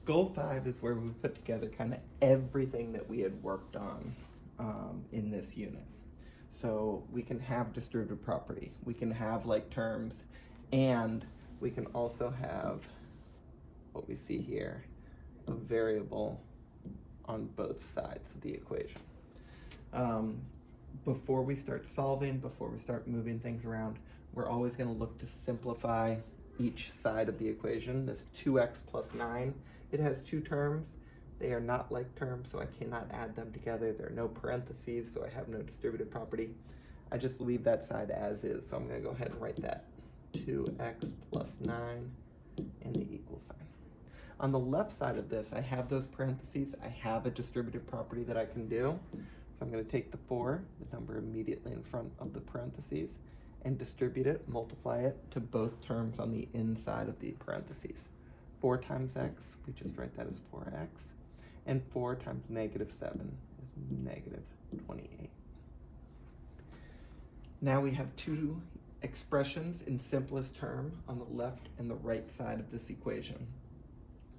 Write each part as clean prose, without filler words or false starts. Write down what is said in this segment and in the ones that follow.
Goal 5 is where we put together kind of everything that we had worked on in this unit. So we can have distributed property, we can have like terms, and we can also have what we see here, a variable on both sides of the equation. Before we start solving, before we start moving things around, we're always going to look to simplify each side of the equation. This 2x plus 9, it has two terms. They are not like terms, so I cannot add them together. There are no parentheses, so I have no distributive property. I just leave that side as is, so I'm going to go ahead and write that 2x plus 9 and the equal sign. On the left side of this, I have those parentheses. I have a distributive property that I can do. So I'm going to take the 4, the number immediately in front of the parentheses, and distribute it, multiply it to both terms on the inside of the parentheses. 4 times x, we just write that as 4x, and 4 times negative 7 is negative 28. Now we have two expressions in simplest term on the left and the right side of this equation.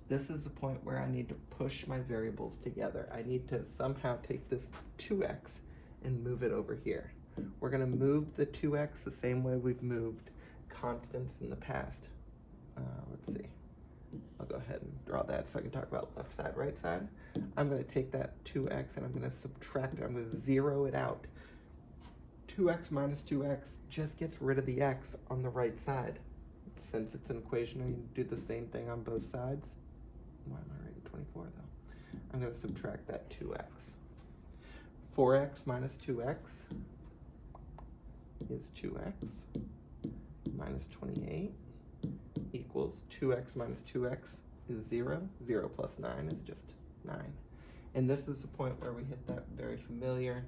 This is the point where I need to push my variables together. I need to somehow take this 2x and move it over here. We're going to move the 2x the same way we've moved constants in the past. Let's see. I'll go ahead and draw that so I can talk about left side, right side. I'm going to take that 2x and I'm going to subtract it. I'm going to zero it out. 2x minus 2x just gets rid of the x on the right side. Since it's an equation, I need to do the same thing on both sides. Why am I writing 24 though? I'm going to subtract that 2x. 4x minus 2x is 2x minus 28 equals 2x minus 2x is 0. 0 plus 9 is just 9. And this is the point where we hit that very familiar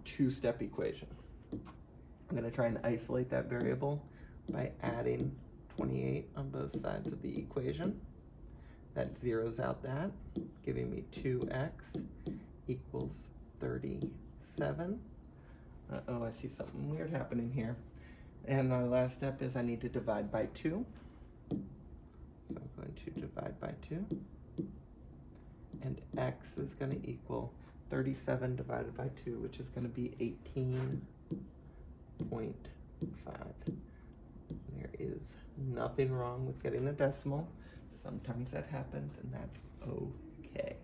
two-step equation. I'm going to try and isolate that variable by adding 28 on both sides of the equation. That zeroes out that, giving me 2x equals 37. Uh-oh, I see something weird happening here. And my last step is I need to divide by 2. So I'm going to divide by 2. And x is going to equal 37 divided by 2, which is going to be 18.5. There is nothing wrong with getting a decimal. Sometimes that happens, and that's okay.